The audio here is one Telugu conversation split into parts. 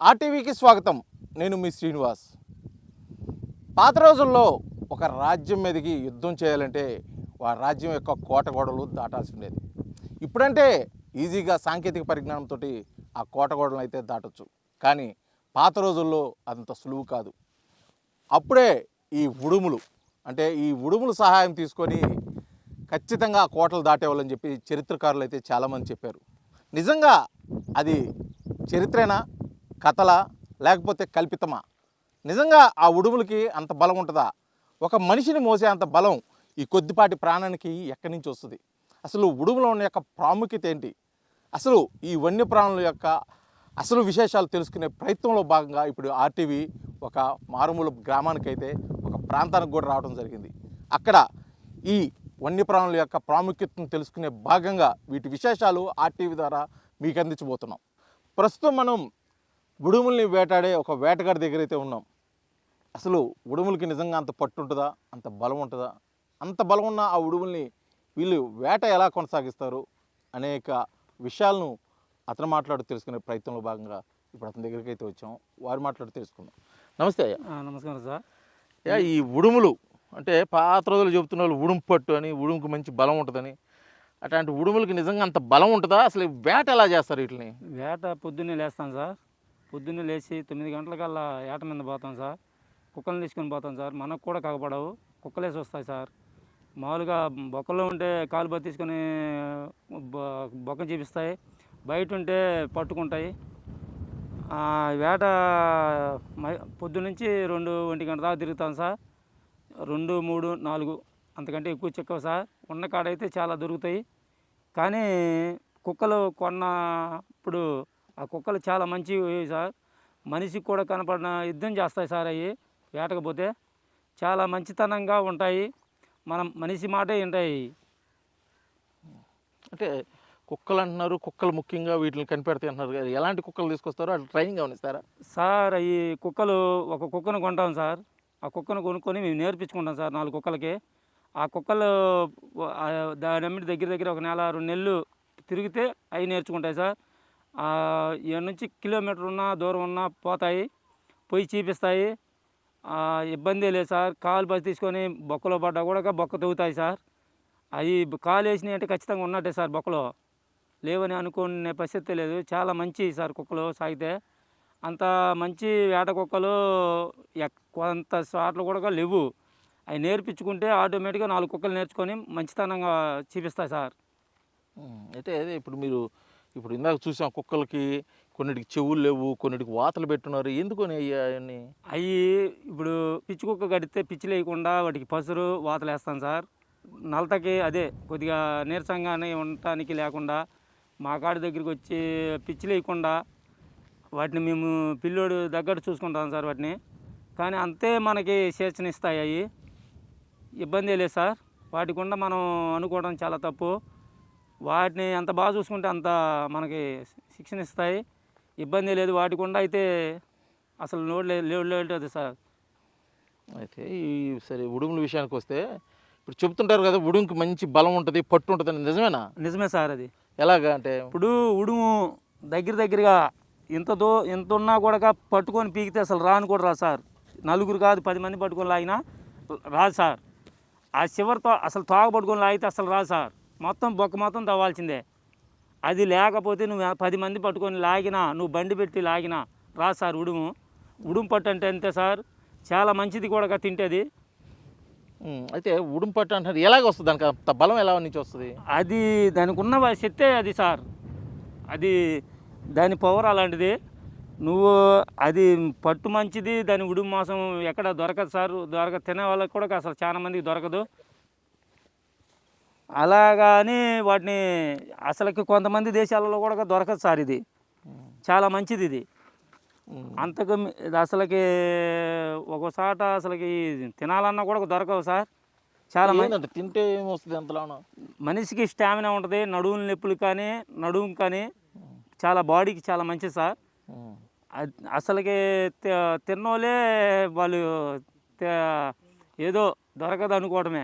ఆర్టీవీకి స్వాగతం. నేను మీ శ్రీనివాస్. పాత రోజుల్లో ఒక రాజ్యం మీదకి యుద్ధం చేయాలంటే ఆ రాజ్యం యొక్క కోట గోడలు దాటాల్సి ఉండేది. ఇప్పుడంటే ఈజీగా సాంకేతిక పరిజ్ఞానంతో ఆ కోట గోడలను అయితే దాటొచ్చు. కానీ పాత రోజుల్లో అంత సులువు కాదు. అప్పుడే ఈ ఉడుములు సహాయం తీసుకొని ఖచ్చితంగా ఆ కోటలు దాటేవాళ్ళని చెప్పి చరిత్రకారులు అయితే చాలామంది చెప్పారు. నిజంగా అది చరిత్రేనా, కథలా, లేకపోతే కల్పితమా? నిజంగా ఆ ఉడుములకి అంత బలం ఉంటుందా? ఒక మనిషిని మోసే అంత బలం ఈ కొద్దిపాటి ప్రాణానికి ఎక్కడి నుంచి వస్తుంది? అసలు ఉడుముల యొక్క ప్రాముఖ్యత ఏంటి? అసలు ఈ వన్యప్రాణుల యొక్క అసలు విశేషాలు తెలుసుకునే ప్రయత్నంలో భాగంగా ఇప్పుడు ఆర్టీవీ ఒక మారుమూల గ్రామానికైతే ఒక ప్రాంతానికి కూడా రావడం జరిగింది. అక్కడ ఈ వన్యప్రాణుల యొక్క ప్రాముఖ్యతను తెలుసుకునే భాగంగా వీటి విశేషాలు ఆర్టీవీ ద్వారా మీకు అందించబోతున్నాం. ప్రస్తుతం మనం ఉడుముల్ని వేటాడే ఒక వేటగాడి దగ్గర అయితే ఉన్నాం. అసలు ఉడుములకి నిజంగా అంత పట్టు ఉంటుందా, అంత బలం ఉంటుందా? అంత బలం ఉన్న ఆ ఉడుముల్ని వీళ్ళు వేట ఎలా కొనసాగిస్తారు అనేక విషయాలను అతను మాట్లాడి తెలుసుకునే ప్రయత్నంలో భాగంగా ఇప్పుడు అతని దగ్గరికి అయితే వచ్చాం. వారు మాట్లాడి తెలుసుకుందాం. నమస్తే అయ్యా. నమస్కారం సార్. ఈ ఉడుములు అంటే పాత రోజులు చెబుతున్న వాళ్ళు ఉడుము పట్టు అని, ఉడుముకి మంచి బలం ఉంటుందని, అట్లాంటి ఉడుములకి నిజంగా అంత బలం ఉంటుందా? అసలు వేట ఎలా చేస్తారు వీటిని? వేట పొద్దున్నే లేస్తాను సార్. పొద్దున్నే లేచి 9 గంటలకల్లా ఏట మీద పోతాం సార్. కుక్కలను తీసుకొని పోతాం సార్. మనకు కూడా కాకపడవు, కుక్కలేసి వస్తాయి సార్. మామూలుగా బొక్కలో ఉంటే కాలు బతిసుకొని బొక్క చూపిస్తాయి, బయట ఉంటే పట్టుకుంటాయి. వేట పొద్దునుంచి 2-1 గంట దాకా తిరుగుతాం సార్. 2, 3, 4 అంతకంటే ఎక్కువ చిక్కవు సార్. ఉన్న కాడైతే చాలా దొరుకుతాయి. కానీ కుక్కలు కొన్నప్పుడు ఆ కుక్కలు చాలా మంచివి సార్. మనిషికి కూడా కనపడిన యుద్ధం చేస్తాయి సార్. అవి వేటకపోతే చాలా మంచితనంగా ఉంటాయి. మనం మనిషి మాటే వింటాయి. అంటే కుక్కలు అంటున్నారు, కుక్కలు ముఖ్యంగా వీటిని కనిపెడతాయి అంటున్నారు కదా, ఎలాంటి కుక్కలు తీసుకొస్తారో అట్లా ట్రైనింగ్ గమనిస్తారా సార్? ఈ కుక్కలు ఒక కుక్కను కొంటాం సార్. ఆ కుక్కను కొనుక్కొని మేము నేర్పించుకుంటాం సార్ 4 కుక్కలకి. ఆ కుక్కలు దాని అమ్మిడి దగ్గర ఒక నెల 2 నెలలు తిరిగితే అవి నేర్చుకుంటాయి సార్. ఇక్కడ నుంచి కిలోమీటర్ ఉన్నా దూరం ఉన్నా పోతాయి, పోయి చూపిస్తాయి. ఇబ్బంది లేదు సార్. కాలు బసి తీసుకొని బొక్కలో పడ్డా కూడా బొక్క తవ్వుతాయి సార్. అవి కాలు వేసినాయి అంటే ఖచ్చితంగా ఉన్నట్టే సార్. బొక్కలో లేవని అనుకునే పరిస్థితి లేదు. చాలా మంచి సార్ కుక్కలు సాగితే. అంత మంచి వేట కుక్కలు కొంత చోట్ల కూడా లేవు. అవి నేర్పించుకుంటే ఆటోమేటిక్గా 4 కుక్కలు నేర్చుకొని మంచితనంగా చూపిస్తాయి సార్. అయితే ఇప్పుడు ఇందాక చూసాం, కుక్కలకి కొన్నిటికి చెవులు లేవు, కొన్నిటికి వాతలు పెట్టున్నారు. ఎందుకని అవన్నీ? అవి ఇప్పుడు పిచ్చి కుక్క కడితే పిచ్చి లేకుండా వాటికి పసురు వాతలు వేస్తాను సార్. నలతకి అదే కొద్దిగా నీరసంగానే ఉండటానికి లేకుండా మా కాడి దగ్గరికి వచ్చి పిచ్చి లేకుండా వాటిని మేము పిల్లోడు దగ్గర చూసుకుంటాం సార్ వాటిని. కానీ అంతే మనకి స్వేచ్ఛనిస్తాయి. అవి ఇబ్బంది లేదు సార్. వాటి గుండా మనం అనుకోవడం చాలా తప్పు. వాటిని ఎంత బాగా చూసుకుంటే అంత మనకి శిక్షణ ఇస్తాయి. ఇబ్బంది లేదు. వాటి గుండా అయితే అసలు లేదు సార్. అయితే సరే, ఉడుముల విషయానికి వస్తే ఇప్పుడు చెప్తుంటారు కదా, ఉడుముకి మంచి బలం ఉంటుంది, పట్టు ఉంటుంది అని. నిజమేనా? నిజమే సార్. అది ఎలాగా అంటే, ఇప్పుడు ఉడుము దగ్గరగా ఇంత ఉన్నా కూడా పట్టుకొని పీకితే అసలు రాను కూడా రాదు సార్. 4 కాదు 10 మంది పట్టుకొని లాగినా రాదు సార్. ఆ చివరితో అసలు తోక పట్టుకొని లాగితే అసలు రాదు సార్. బొక్క మొత్తం తవ్వాల్సిందే. అది లేకపోతే నువ్వు 10 మంది పట్టుకొని లాగినా, నువ్వు బండి పెట్టి లాగినా రాదు సార్. ఉడుము పట్టు అంటే అంతే సార్. చాలా మంచిది కూడా తింటేది. అయితే ఉడుము పట్టు అంటారు, ఎలాగ వస్తుంది? దానికి అంత బలం ఎలా నుంచి వస్తుంది? అది దానికి ఉన్న శక్తే అది సార్. అది దాని పవర్ అలాంటిది. అది పట్టు మంచిది. దాని ఉడుము మాంసం ఎక్కడ దొరకదు సార్. తినే వాళ్ళకి కూడా అసలు చాలా మందికి దొరకదు. అలాగని వాటిని అసలుకి కొంతమంది దేశాలలో కూడా దొరకదు సార్. ఇది చాలా మంచిది. ఇది అంతకు అసలుకి ఒకసాట అసలుకి తినాలన్నా కూడా దొరకవు సార్. చాలా మంది తింటే ఏమొస్తుంది? అంతలోనూ మనిషికి స్టామినా ఉంటుంది. నడుముల నొప్పులు కానీ చాలా బాడీకి చాలా మంచిది సార్. అసలుకి తిన్నోళ్ళే వాళ్ళు ఏదో దొరకదు అనుకోవడమే.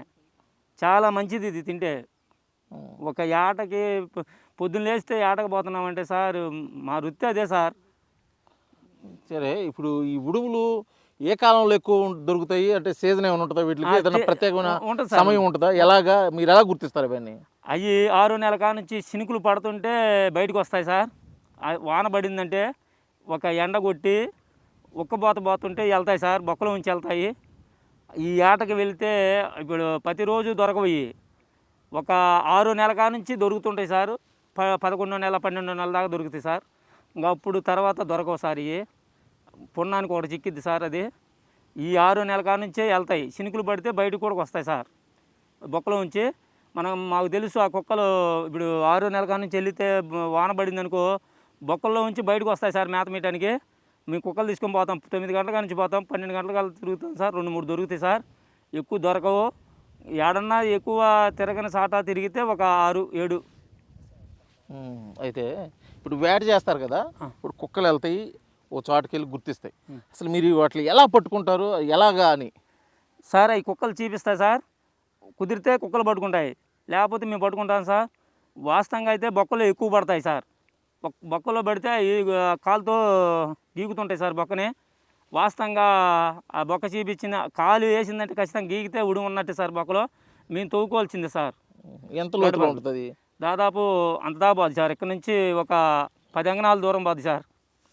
చాలా మంచిది ఇది తింటే. ఒక ఏటకి పొద్దున్న లేస్తే ఏటకు పోతున్నామంటే సార్ మా వృత్తి అదే సార్. సరే ఇప్పుడు ఈ ఉడుములు ఏ కాలంలో ఎక్కువ దొరుకుతాయి అంటే సీజన్ ఏమైనా ఉంటుందా వీటికి ఏదైనా ప్రత్యేకమైన ఉంటుంది సార్. సమయం ఉంటుందా ఎలాగా మీరు ఎలా గుర్తిస్తారు ఇవన్నీ అవి 6 నెలల కాడ నుంచి చినుకులు పడుతుంటే బయటకు వస్తాయి సార్. వాన పడిందంటే ఒక ఎండ కొట్టి ఉక్కబోత పోతుంటే వెళ్తాయి సార్, బొక్కలో ఉంచి వెళ్తాయి. ఈ ఏటకి వెళ్తే ఇప్పుడు ప్రతిరోజు దొరకవు ఇవి. ఒక 6 నెలల కాడ నుంచి దొరుకుతుంటాయి సార్. 11 నెల 12 నెలల దాకా దొరుకుతాయి సార్. ఇంకా అప్పుడు తర్వాత దొరకవు సార్ ఇవి. పున్నానికి ఒకటి చిక్కిద్ది సార్ అది. ఈ 6 నెలల కాడ నుంచే వెళ్తాయి. చినుకులు పడితే బయటకు కూడా వస్తాయి సార్ బొక్కలో ఉంచి. మాకు తెలుసు ఆ కుక్కలు ఇప్పుడు 6 నెలల కాడ నుంచి వెళితే వాన పడింది అనుకో బొక్కల్లో ఉంచి బయటకు వస్తాయి సార్ మేత మీయటానికి. మేము కుక్కలు తీసుకొని పోతాం, 9 గంటల కాడ నుంచి పోతాం, 12 గంటల కాడ తిరుగుతాం సార్. 2-3 దొరుకుతాయి సార్, ఎక్కువ దొరకవు. ఏడన్నా ఎక్కువ తిరగని సాటా తిరిగితే ఒక 6-7. అయితే ఇప్పుడు వేట చేస్తారు కదా, ఇప్పుడు కుక్కలు వెళ్తాయి ఓ చోటుకి వెళ్ళి గుర్తిస్తాయి. అసలు మీరు వాటిని ఎలా పట్టుకుంటారు ఎలాగా అని? సార్ అవి కుక్కలు చూపిస్తాయి సార్. కుదిరితే కుక్కలు పట్టుకుంటాయి, లేకపోతే మేము పట్టుకుంటాం సార్. వాస్తవంగా అయితే బొక్కలు ఎక్కువ పడతాయి సార్. బొక్కలో పడితే ఈ కాలుతో గీకుతుంటాయి సార్ బొక్కని. వాస్తవంగా ఆ బొక్క చూపించిన కాలు వేసిందంటే ఖచ్చితంగా గీకితే ఉడి ఉన్నట్టు సార్. బొక్కలో మేము తవ్వుకోవాల్సింది సార్. ఎంత లోతులో ఉంటుంది? దాదాపు అంత దాకా పోదు సార్. ఇక్కడ నుంచి ఒక 10 అంగనాల దూరం పోదు సార్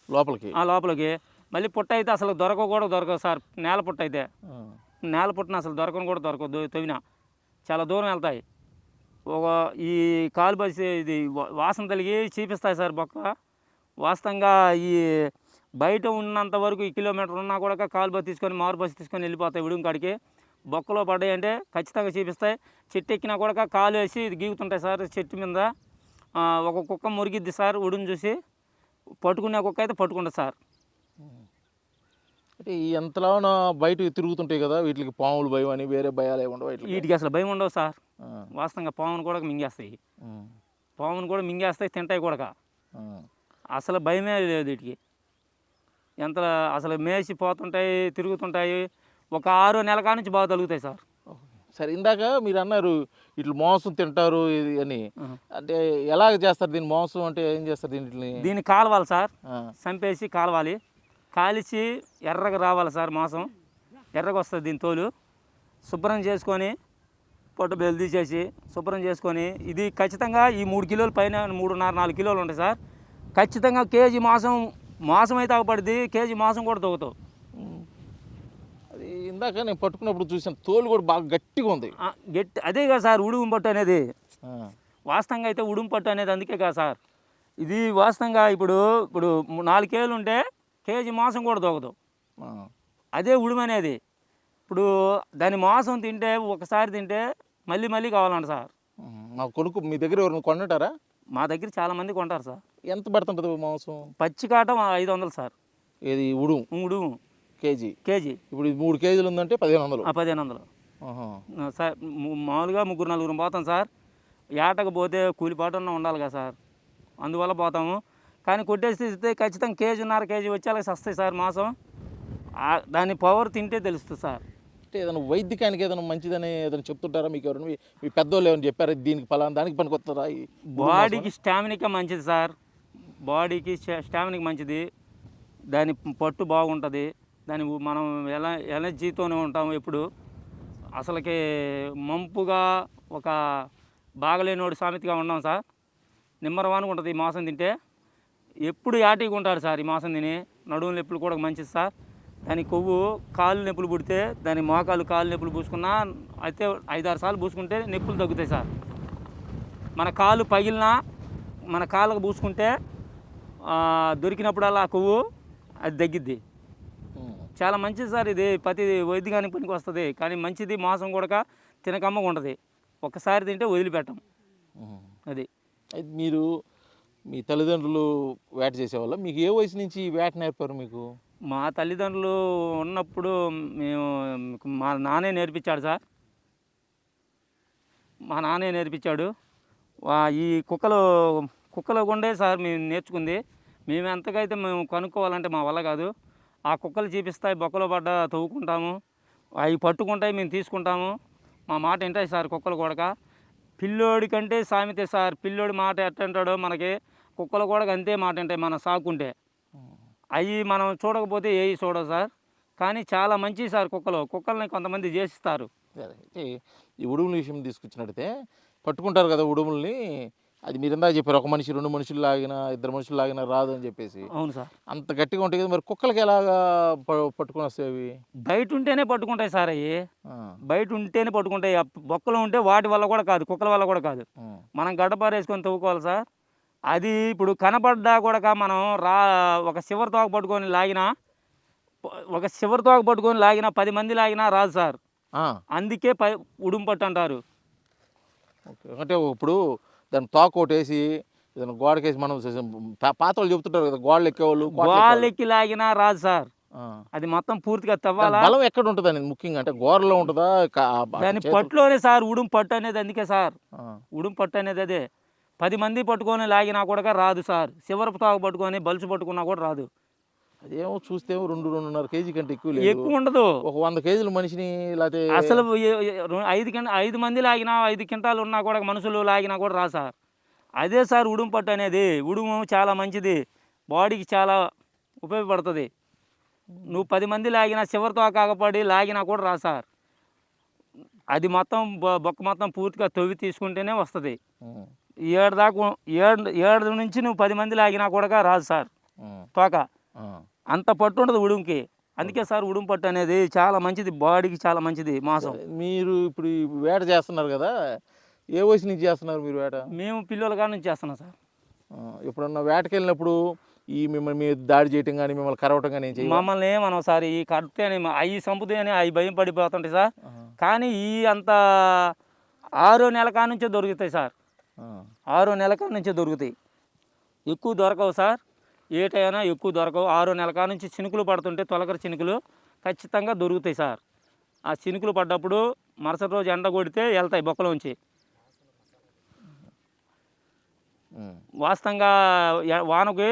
లోపలికి. లోపలికి. మళ్ళీ పుట్ట అయితే అసలు దొరకవు సార్. నేల పుట్ట అయితే నేల పుట్టిన అసలు దొరకను కూడా దొరకదు. తవ్వినా చాలా దూరం వెళ్తాయి. ఒక ఈ కాలు బసి ఇది వాసన తలిగి చూపిస్తాయి సార్ బొక్క. వాస్తవంగా ఈ బయట ఉన్నంత వరకు ఈ కిలోమీటర్ ఉన్నా కూడా కాలు బస్సు తీసుకొని మారు బస్సు తీసుకొని వెళ్ళిపోతాయి ఉడుం కాడికి. బొక్కలో పడ్డాయి అంటే ఖచ్చితంగా చూపిస్తాయి. చెట్టు ఎక్కినా కూడా కాలు వేసి గీగుతుంటాయి సార్ చెట్టు మీద. ఒక కుక్క మురిగిద్ది సార్ ఉడుని చూసి. పట్టుకునే కుక్క అయితే పట్టుకుంటుంది సార్. అంటే ఈ ఎంతలో బయట తిరుగుతుంటాయి కదా, వీటికి పాములు భయం అని వేరే భయాలు ఏమి ఉండవు వీటికి అసలు భయం ఉండవు సార్. వాస్తవంగా పామును కూడా మింగేస్తాయి. పామును కూడా మింగేస్తాయి, తింటాయి కూడా. అసలు భయమే లేదు వీటికి. ఎంత అసలు మేసి పోతుంటాయి, తిరుగుతుంటాయి. ఒక 6 నెలల కాడ నుంచి బాగా తగులుతాయి సార్. సరే, ఇందాక మీరు అన్నారు ఇట్లా మాంసం తింటారు ఇది అని. అంటే ఎలాగ చేస్తారు దీన్ని? మాంసం అంటే ఏం చేస్తారు దీన్ని కాలవాలి సార్. చంపేసి కాలవాలి. కాల్చి ఎర్రగా రావాలి సార్ మాంసం. ఎర్రగా వస్తుంది దీని తోలు. శుభ్రం చేసుకొని పొట్టు బెల్లు తీసేసి శుభ్రం చేసుకొని ఇది ఖచ్చితంగా ఈ 3 కిలోల పైన 3.5-4 కిలోలు ఉంటాయి సార్. ఖచ్చితంగా కేజీ మాంసం అయితే అవ్వబడుద్ది. కేజీ మాంసం కూడా తగ్గుతావు. అది ఇందాక నేను పట్టుకున్నప్పుడు చూసాను, తోలు కూడా బాగా గట్టిగా ఉంది. అదే కదా సార్ ఉడుము పట్టు అనేది. వాస్తవంగా అయితే ఉడుము పట్టు అనేది అందుకే కదా సార్. ఇది వాస్తవంగా ఇప్పుడు 4 కేజీలు ఉంటే కేజీ మాంసం కూడా దొగతావు. అదే ఉడుము అనేది. ఇప్పుడు దాని మాంసం తింటే ఒకసారి తింటే మళ్ళీ మళ్ళీ కావాలంట సార్. మా కొడుకు మీ దగ్గర ఎవరు కొంటారా? మా దగ్గర చాలామంది కొంటారు సార్. ఎంత పడుతుంటుంది మాంసం? పచ్చి కాటం 500 సార్. ఏది ఉడుము కేజీ ఇప్పుడు 3 కేజీలు ఉందంటే 1500. 1500 సార్. మామూలుగా 3-4 పోతాం సార్. ఏటకు పోతే కూలిపాటన్నా ఉండాలి కదా సార్, అందువల్ల పోతాము. కానీ కొట్టేస్తే ఖచ్చితంగా 1.5 కేజీ వచ్చేలాగా వస్తాయి సార్ మాంసం. దాని పవర్ తింటే తెలుస్తుంది సార్. అంటే ఏదైనా వైద్యకానికి ఏదైనా మంచిదని ఏదైనా చెప్తుంటారా మీకు ఎవరైనా? మీ పెద్దోళ్ళు ఏమైనా చెప్పారా దీనికి పలానా దానికి పనికొస్తారా? బాడీకి స్టామినాకి మంచిది సార్. బాడీకి స్టామినాకి మంచిది. దాని పట్టు బాగుంటుంది. మనం ఎనర్జీతోనే ఉంటాము ఎప్పుడు. అసలుకి మంపుగా ఒక బాగలేనోడు సామెతగా ఉన్నాం సార్. నిమ్మరవానికి ఉంటుంది ఈ మాంసం తింటే. ఎప్పుడు యాటిగా ఉంటారు సార్ ఈ మాంసం తిని. నడుము నొప్పులు కూడా మంచిది సార్. దాని కొవ్వు కాళ్ళు నొప్పులు పుడితే దాని మోకాలు కాళ్ళు నొప్పులు పూసుకున్నా అయితే 5-6 సార్లు పూసుకుంటే నొప్పులు తగ్గుతాయి సార్. మన కాలు పగిలినా మన కాళ్ళకు పూసుకుంటే దొరికినప్పుడల్లా కొవ్వు అది తగ్గిద్ది. చాలా మంచిది సార్ ఇది. ప్రతి వైద్యానికి పనికి వస్తుంది. కానీ మంచిది. మాంసం కూడా తినకమ్మగా ఉంటుంది. ఒక్కసారి తింటే వదిలిపెట్టం. అది మీరు మీ తల్లిదండ్రులు వేట చేసేవాళ్ళ? మీకు ఏ వయసు నుంచి వేట నేర్పారు మీకు? మా తల్లిదండ్రులు ఉన్నప్పుడు మా నాన్నే నేర్పించాడు సార్. మా నాన్నే నేర్పించాడు. ఈ కుక్కలు గుండే సార్ మేము నేర్చుకుంది. మేము ఎంతకైతే మేము కనుక్కోవాలంటే మా వల్ల కాదు. ఆ కుక్కలు చూపిస్తాయి, బొక్కలో పడ్డ తవ్వుకుంటాము, అవి పట్టుకుంటాయి, మేము తీసుకుంటాము. మా మాట వింటాయి సార్ కుక్కలు కూడా. పిల్లోడి కంటే సామెతే సార్. పిల్లోడి మాట ఎట్టంటాడో మనకి కుక్కలు కూడా అంతే మాట వింటాయి మనం సాకుంటే. అవి మనం చూడకపోతే ఏవి చూడవు సార్. కానీ చాలా మంచివి సార్ కుక్కల్ని కొంతమంది చేసిస్తారు. అదే. అయితే ఈ ఉడుముల విషయం తీసుకొచ్చినట్టయితే పట్టుకుంటారు కదా ఉడుముల్ని. అది మీరు ఇందాక చెప్పారు, ఒక మనిషి 2 మనుషులు లాగినా 2 మనుషులు లాగినా రాదు అని చెప్పేసి. అవును సార్. అంత గట్టిగా ఉంటాయి కదా, మరి కుక్కలకి ఎలాగా పట్టుకొని వస్తాయి అవి? బయట ఉంటేనే పట్టుకుంటాయి సార్ అవి. ఆ, బయట ఉంటేనే పట్టుకుంటాయి. బొక్కలు ఉంటే వాటి వల్ల కూడా కాదు, కుక్కల వల్ల కూడా కాదు. ఆ, మనం గడ్డపారేసుకొని తవ్వుకోవాలి సార్. అది ఇప్పుడు కనపడ్డా కూడా మనం ఒక చివరి తోక పట్టుకొని లాగినా, ఒక చివరి తోక పట్టుకొని లాగినా 10 మంది లాగినా రాదు సార్. ఆ. అందుకే ఉడుము పట్టు అంటారు. ఓకే. అంటే ఇప్పుడు దాన్ని తోక ఒకటేసి ఏదైనా గోడకేసి మనం పాతలు చెబుతుంటారు కదా, గోడలు ఎక్కేవాళ్ళు గోళ్ళెక్కి లాగినా రాదు సార్. ఆ. అది మొత్తం పూర్తిగా దాని తవ్వాలా. బలం ఎక్కడ ఉంటుంది అనేది ముఖ్యంగా, అంటే గోడలో ఉంటుందా దాని పట్టులోనే సార్ ఉడుము పట్టు అనేది. అందుకే సార్ ఆ. ఉడుము పట్టు అనేది అదే. 10 మంది పట్టుకొని లాగినా కూడా రాదు సార్. చివరి తోక పట్టుకొని బలుసు పట్టుకున్నా కూడా రాదు. అదేమో చూస్తేమో 2-2.5 కేజీ కంటే ఎక్కువ లేదు. ఎక్కువ ఉండదు. ఒక 100 కేజీల మనిషిని లేకపోతే అసలు 5 మంది లాగినా 5 క్వింటాలు ఉన్నా కూడా మనుషులు లాగినా కూడా రాదు సార్. అదే సార్ ఉడుము పట్టు అనేది. ఉడుము చాలా మంచిది, బాడీకి చాలా ఉపయోగపడుతుంది. నువ్వు 10 మంది లాగినా చివరితో కాకపడి లాగినా కూడా రాదు సార్. అది మొత్తం బొక్క మొత్తం పూర్తిగా తవ్వి తీసుకుంటేనే వస్తుంది. 7 దాకా 7 నుంచి నువ్వు 10 మంది లాగినా కూడా రాదు సార్ తోక. అంత పట్టు ఉండదు ఉడుముకి. అందుకే సార్ ఉడుము పట్టు అనేది చాలా మంచిది, బాడీకి చాలా మంచిది మాంసం. మీరు ఇప్పుడు ఈ వేట చేస్తున్నారు కదా, ఏ వయసు నుంచి చేస్తున్నారు మీరు వేట? మేము పిల్లల కాడ నుంచి చేస్తున్నాం సార్. ఎప్పుడన్నా వేటకి వెళ్ళినప్పుడు ఈ మిమ్మల్ని మీరు దాడి చేయటం కానీ మిమ్మల్ని కరవటం కానీ ఏం చేయాలి? మమ్మల్ని ఏమనం సార్, ఈ కడితే అవి చంపుతాయని అవి భయం పడిపోతుంటాయి సార్. కానీ ఈ అంత 6వ నెల కాడ నుంచే దొరుకుతాయి సార్. 6వ నెల కాడ నుంచే దొరుకుతాయి. ఎక్కువ దొరకవు సార్. ఏటైనా ఎక్కువ దొరకవు. 6వ నెల కాడ నుంచి చినుకులు పడుతుంటే తొలకరి చినుకులు ఖచ్చితంగా దొరుకుతాయి సార్. ఆ చినుకులు పడ్డప్పుడు మరుసటి రోజు ఎండ కొడితే వెళ్తాయి బొక్కలోంచి. వాస్తవంగా వానకి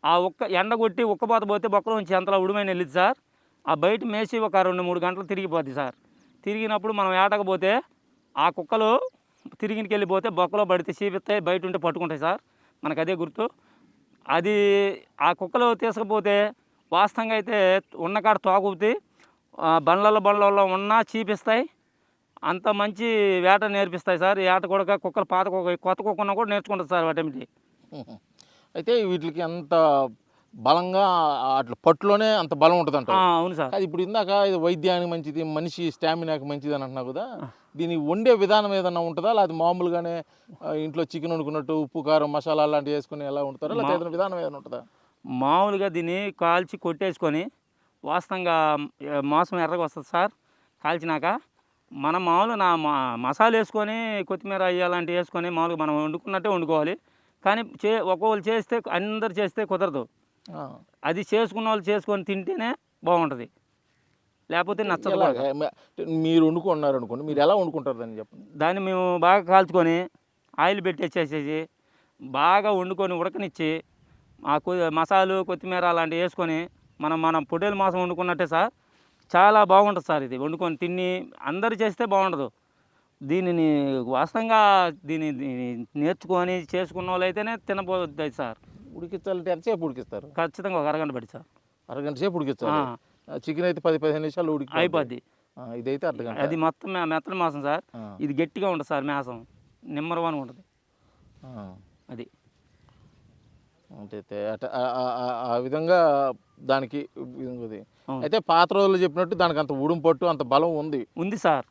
ఆ ఎండ కొట్టి ఉక్కపోత పోతే బొక్కలోంచి అంతలా ఉడిమైన వెళ్ళింది సార్. ఆ బయట మేసి ఒక 2-3 గంటలు తిరిగిపోద్ది సార్. తిరిగినప్పుడు మనం ఏటకపోతే ఆ కుక్కలు తిరిగికి వెళ్ళిపోతే బొక్కలో పడితే చీపిస్తాయి, బయట ఉంటే పట్టుకుంటాయి సార్. మనకు అదే గుర్తు. అది ఆ కుక్కలు తీసుకపోతే వాస్తవంగా అయితే ఉన్నకాడ తోకుతి బండ్లలో ఉన్నా చీపిస్తాయి. అంత మంచి వేట నేర్పిస్తాయి సార్. ఈ ఆట కూడా కుక్కలు కొత్త కుక్కన్నా కూడా నేర్చుకుంటుంది సార్ వాటి. అయితే వీటికి అంత బలంగా అట్లా పట్టులోనే అంత బలం ఉంటుంది అంట. అవును సార్. అది ఇప్పుడు ఇందాక ఇది వైద్యానికి మంచిది, మనిషి స్టామినాకి మంచిది అని అంటున్నావు కదా, దీన్ని వండే విధానం ఏదన్నా ఉంటుందా? లేదా మామూలుగానే ఇంట్లో చికెన్ వండుకున్నట్టు ఉప్పు కారం మసాలా అలాంటివి వేసుకుని ఎలా వండుతారా, లేదా ఏదైనా విధానం ఏదైనా ఉంటుందా? మామూలుగా దీన్ని కాల్చి కొట్టేసుకొని వాస్తవంగా మాంసం ఎర్రగా వస్తుంది సార్. కాల్చినాక మనం మామూలు మసాలా వేసుకొని కొత్తిమీర అలాంటివి వేసుకొని మామూలుగా మనం వండుకున్నట్టే వండుకోవాలి. కానీ ఒక్కొక్కరు చేస్తే అందరు చేస్తే కుదరదు. అది చేసుకున్న వాళ్ళు చేసుకొని తింటేనే బాగుంటుంది, లేకపోతే నచ్చదు. మీరు వండుకున్నారు అనుకోండి, మీరు ఎలా వండుకుంటారు దాన్ని చెప్పండి. దాన్ని మేము బాగా కాల్చుకొని ఆయిల్ పెట్టేసేసి బాగా వండుకొని ఉడకనిచ్చి మసాలు కొత్తిమీర అలాంటివి వేసుకొని మనం పొట్టేలు మాంసం వండుకున్నట్టే సార్. చాలా బాగుంటుంది సార్. ఇది వండుకొని తిని అందరు చేస్తే బాగుండదు. దీనిని వాస్తవంగా దీన్ని నేర్చుకొని చేసుకున్న వాళ్ళు అయితేనే తినబోద్ది సార్. ఉడికించాలంటే ఎంతసేపు ఉడికిస్తారు? ఖచ్చితంగా ఒక అరగంట పడి సార్. అరగంట సేపు ఉడికిస్తారు. చికెన్ అయితే 10-15 నిమిషాలు అయిపోద్ది. ఇదైతే అర్ధగంట. అది మొత్తం మెత్తడి మాంసం సార్. ఇది గట్టిగా ఉంటుంది సార్ మాంసం, నెంబర్ 1 ఉంటుంది అది. అంటే ఆ విధంగా దానికి అయితే పాత రోజుల్లో చెప్పినట్టు దానికి అంత ఉడుము పట్టు అంత బలం ఉంది సార్.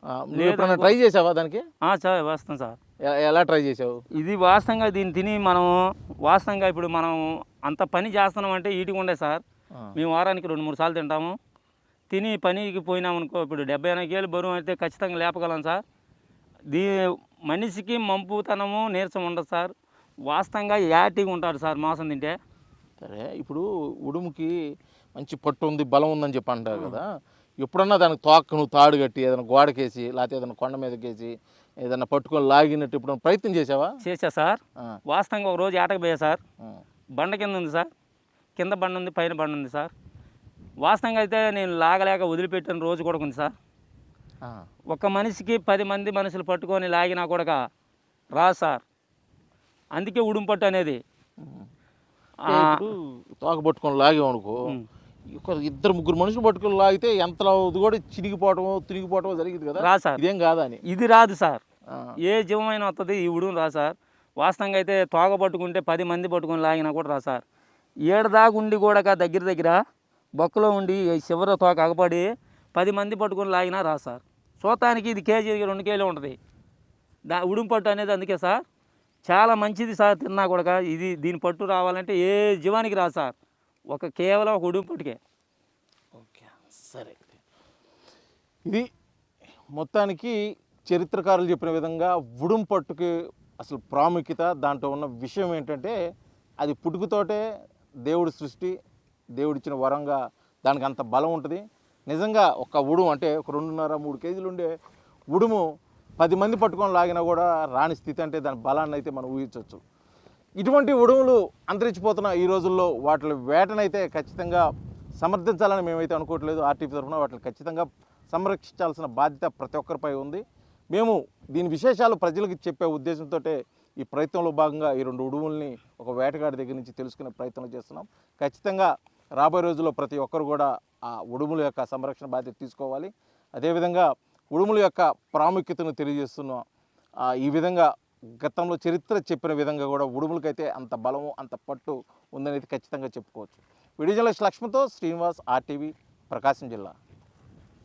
ఎప్పుడైనా ట్రై చేసావా దానికి? సార్ వేస్తాం సార్. ఎలా ట్రై చేసావు? ఇది వాస్తవంగా దీన్ని తిని మనం వాస్తవంగా ఇప్పుడు మనం అంత పని చేస్తున్నాం అంటే ఈటికి ఉండే సార్. మేము వారానికి 2-3 సార్లు తింటాము. తిని పనికి పోయినామనుకో, ఇప్పుడు 70-80 కేజీలు బరువు అయితే ఖచ్చితంగా లేపగలం సార్. మనిషికి మంపుతనము నీరసం ఉండదు సార్. వాస్తవంగా యాక్టివ్గా ఉంటారు సార్ మాంసం తింటే. సరే, ఇప్పుడు ఉడుముకి మంచి పట్టు ఉంది, బలం ఉందని చెప్పి అంటారు కదా, ఎప్పుడన్నా దానికి తోక నువ్వు తాడు కట్టి ఏదైనా గోడకేసి లేకపోతే ఏదైనా కొండ మీదకేసి ఏదైనా పట్టుకొని లాగినట్టు ఎప్పుడన్నా ప్రయత్నం చేసావా? చేసా సార్. వాస్తవంగా ఒక రోజు ఏటకు పోయా సార్. బండ కింద ఉంది సార్, కింద బండ ఉంది, పైన బండ ఉంది సార్. వాస్తవంగా అయితే నేను లాగలేక వదిలిపెట్టిన రోజు కూడా ఉంది సార్. ఒక మనిషికి 10 మంది మనుషులు పట్టుకొని లాగినా కూడా రాదు సార్. అందుకే ఉడుము పట్టు అనేది. ఇప్పుడు తోక పట్టుకొని లాగేమనుకో, ఒక ఇద్దరు ముగ్గురు మనుషులు పట్టుకొని లాగితే ఎంత అది కూడా చినిగిపోవటమో తిరిగిపోవటమో జరిగింది కదా. రా సార్, ఇదేం కాదా అని. ఇది రాదు సార్. ఆ, ఏ జీవమైనా వస్తుంది, ఈ ఉడుము రా సార్. వాస్తవంగా అయితే తోక పట్టుకుంటే 10 మంది పట్టుకొని లాగినా కూడా రా సార్. ఏడదాకా ఉండి కూడా దగ్గర బొక్కలో ఉండి చివర తోక అగపడి 10 మంది పట్టుకొని లాగినా రా సార్. చూడటానికి ఇది కేజీ 2 కేజీలు ఉంటుంది. ఉడుము పట్టు అనేది అందుకే సార్ చాలా మంచిది సార్. తిన్నా కూడా దీని పట్టు రావాలంటే ఏ జీవానికి రా సార్, కేవలం ఒక ఉడుము పట్టుకే. ఓకే, సరే. ఇది మొత్తానికి చరిత్రకారులు చెప్పిన విధంగా ఉడుము పట్టుకి అసలు ప్రాముఖ్యత, దాంట్లో ఉన్న విషయం ఏంటంటే అది పుట్టుకతోటే దేవుడి సృష్టి, దేవుడిచ్చిన వరంగా దానికి అంత బలం ఉంటుంది. నిజంగా ఒక ఉడుము అంటే ఒక 2.5-3 కేజీలు ఉండే ఉడుము 10 మంది పట్టుకొని లాగినా కూడా రాని స్థితి అంటే దాని బలాన్ని అయితే మనం ఊహించవచ్చు. ఇటువంటి ఉడుములు అంతరించిపోతున్న ఈ రోజుల్లో వాటి వేటనైతే ఖచ్చితంగా సమర్థించాలని మేమైతే అనుకోవట్లేదు. ఆర్టీపీ తరఫున వాటిని ఖచ్చితంగా సంరక్షించాల్సిన బాధ్యత ప్రతి ఒక్కరిపై ఉంది. మేము దీని విశేషాలు ప్రజలకు చెప్పే ఉద్దేశంతో ఈ ప్రయత్నంలో భాగంగా ఈ 2 ఉడుముల్ని ఒక వేటగాడి దగ్గర నుంచి తెలుసుకునే ప్రయత్నం చేస్తున్నాం. ఖచ్చితంగా రాబోయే రోజుల్లో ప్రతి ఒక్కరు కూడా ఆ ఉడుముల యొక్క సంరక్షణ బాధ్యత తీసుకోవాలి. అదేవిధంగా ఉడుముల యొక్క ప్రాముఖ్యతను తెలియజేస్తున్నాం. ఈ విధంగా గతంలో చరిత్ర చెప్పిన విధంగా కూడా ఉడుములకైతే అంత బలము, అంత పట్టు ఉందనేది ఖచ్చితంగా చెప్పుకోవచ్చు. వీడియో జర్నలిస్ట్ లక్ష్మణ్తో శ్రీనివాస్, ఆర్టీవీ, ప్రకాశం జిల్లా.